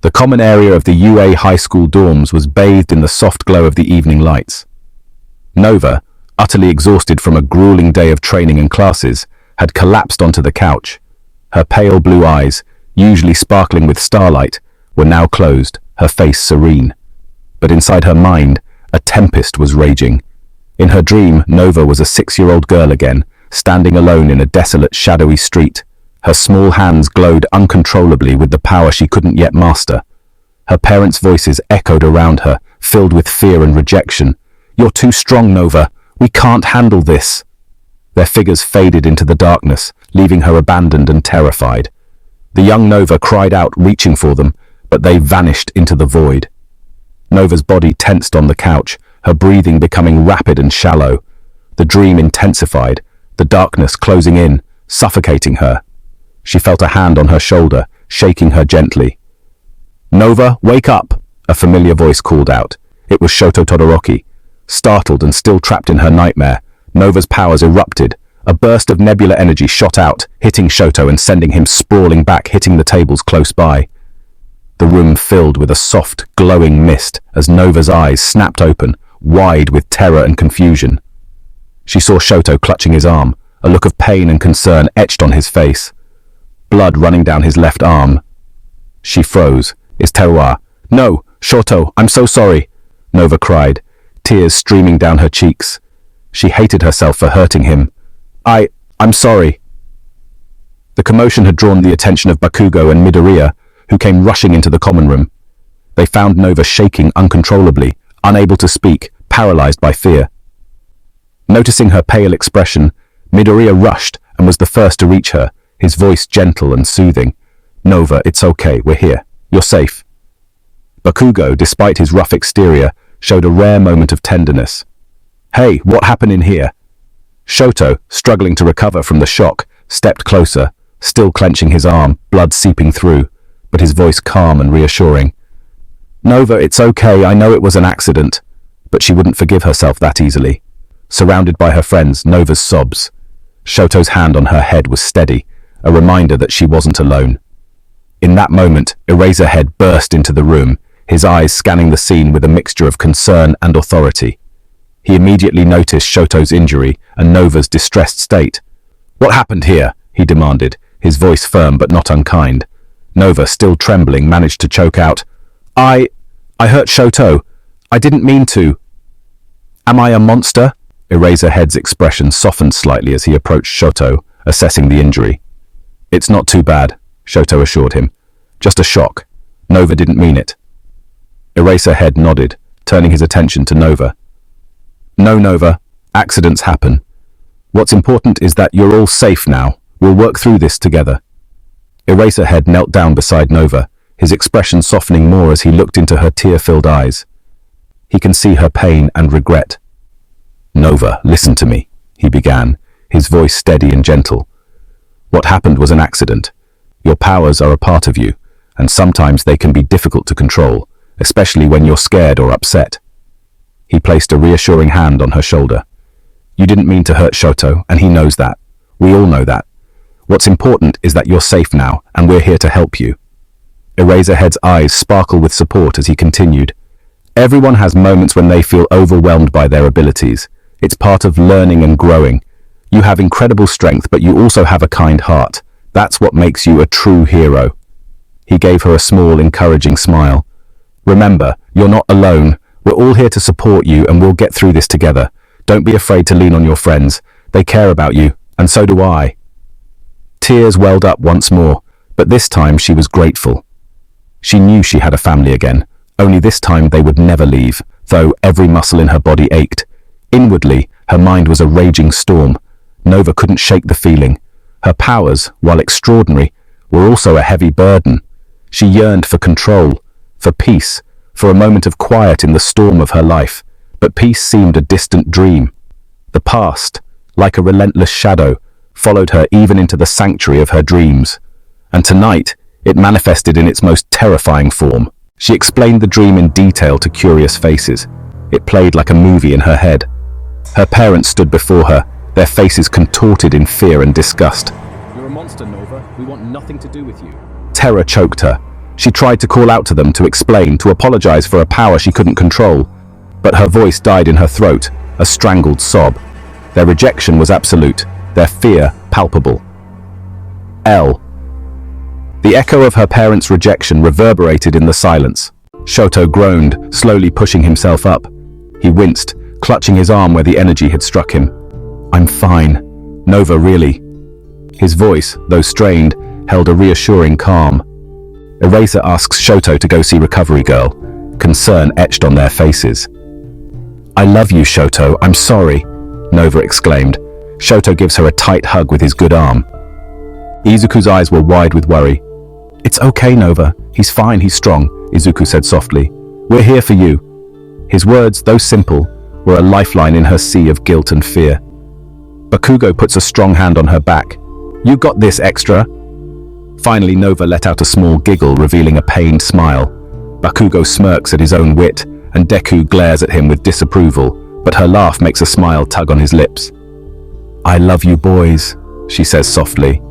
The common area of the UA high school dorms was bathed in the soft glow of the evening lights. Nova, utterly exhausted from a grueling day of training and classes, had collapsed onto the couch. Her pale blue eyes, usually sparkling with starlight, were now closed, her face serene. But inside her mind, a tempest was raging. In her dream, Nova was a 6-year-old girl again, standing alone in a desolate, shadowy street. Her small hands glowed uncontrollably with the power she couldn't yet master. Her parents' voices echoed around her, filled with fear and rejection. "You're too strong, Nova. We can't handle this." Their figures faded into the darkness, leaving her abandoned and terrified. The young Nova cried out, reaching for them, but they vanished into the void. Nova's body tensed on the couch, her breathing becoming rapid and shallow. The dream intensified, the darkness closing in, suffocating her. She felt a hand on her shoulder, shaking her gently. "Nova, wake up!" a familiar voice called out. It was Shoto Todoroki. Startled and still trapped in her nightmare, Nova's powers erupted. A burst of nebula energy shot out, hitting Shoto and sending him sprawling back, hitting the tables close by. The room filled with a soft, glowing mist as Nova's eyes snapped open, wide with terror and confusion. She saw Shoto clutching his arm, a look of pain and concern etched on his face. Blood running down his left arm. She froze. "Is Teruya?" "No, Shoto, I'm so sorry," Nova cried, tears streaming down her cheeks. She hated herself for hurting him. I'm sorry." The commotion had drawn the attention of Bakugo and Midoriya, who came rushing into the common room. They found Nova shaking uncontrollably, unable to speak, paralyzed by fear. Noticing her pale expression, Midoriya rushed and was the first to reach her, his voice gentle and soothing. "Nova, it's okay, we're here. You're safe." Bakugo, despite his rough exterior, showed a rare moment of tenderness. "Hey, what happened in here?" Shoto, struggling to recover from the shock, stepped closer, still clenching his arm, blood seeping through, but his voice calm and reassuring. "Nova, it's okay, I know it was an accident." But she wouldn't forgive herself that easily. Surrounded by her friends, Nova's sobs. Shoto's hand on her head was steady, a reminder that she wasn't alone. In that moment, Eraserhead burst into the room, his eyes scanning the scene with a mixture of concern and authority. He immediately noticed Shoto's injury and Nova's distressed state. "What happened here?" he demanded, his voice firm but not unkind. Nova, still trembling, managed to choke out, I hurt Shoto. I didn't mean to." "Am I a monster?" Eraserhead's expression softened slightly as he approached Shoto, assessing the injury. "It's not too bad," Shoto assured him. "Just a shock. Nova didn't mean it." Eraserhead nodded, turning his attention to Nova. "No, Nova. Accidents happen. What's important is that you're all safe now. We'll work through this together." Eraserhead knelt down beside Nova, his expression softening more as he looked into her tear-filled eyes. He can see her pain and regret. "Nova, listen to me," he began, his voice steady and gentle. "What happened was an accident. Your powers are a part of you, and sometimes they can be difficult to control, especially when you're scared or upset." He placed a reassuring hand on her shoulder. "You didn't mean to hurt Shoto, and he knows that. We all know that. What's important is that you're safe now, and we're here to help you." Eraserhead's eyes sparkle with support as he continued. "Everyone has moments when they feel overwhelmed by their abilities. It's part of learning and growing. You have incredible strength, but you also have a kind heart. That's what makes you a true hero." He gave her a small, encouraging smile. "Remember, you're not alone. We're all here to support you, and we'll get through this together. Don't be afraid to lean on your friends. They care about you, and so do I." Tears welled up once more, but this time she was grateful. She knew she had a family again, only this time they would never leave, though every muscle in her body ached. Inwardly, her mind was a raging storm. Nova couldn't shake the feeling. Her powers, while extraordinary, were also a heavy burden. She yearned for control, for peace, for a moment of quiet in the storm of her life, but peace seemed a distant dream. The past, like a relentless shadow, followed her even into the sanctuary of her dreams. And tonight, it manifested in its most terrifying form. She explained the dream in detail to curious faces. It played like a movie in her head. Her parents stood before her, their faces contorted in fear and disgust. "You're a monster, Nova. We want nothing to do with you." Terror choked her. She tried to call out to them, to explain, to apologize for a power she couldn't control. But her voice died in her throat, a strangled sob. Their rejection was absolute, their fear palpable. L. The echo of her parents' rejection reverberated in the silence. Shoto groaned, slowly pushing himself up. He winced, clutching his arm where the energy had struck him. "I'm fine. Nova, really?" His voice, though strained, held a reassuring calm. Eraser asks Shoto to go see Recovery Girl, concern etched on their faces. "I love you, Shoto, I'm sorry," Nova exclaimed. Shoto gives her a tight hug with his good arm. Izuku's eyes were wide with worry. "It's okay, Nova. He's fine, he's strong," Izuku said softly. "We're here for you." His words, though simple, were a lifeline in her sea of guilt and fear. Bakugo puts a strong hand on her back. "You got this, Extra." Finally, Nova let out a small giggle, revealing a pained smile. Bakugo smirks at his own wit, and Deku glares at him with disapproval, but her laugh makes a smile tug on his lips. "I love you boys," she says softly.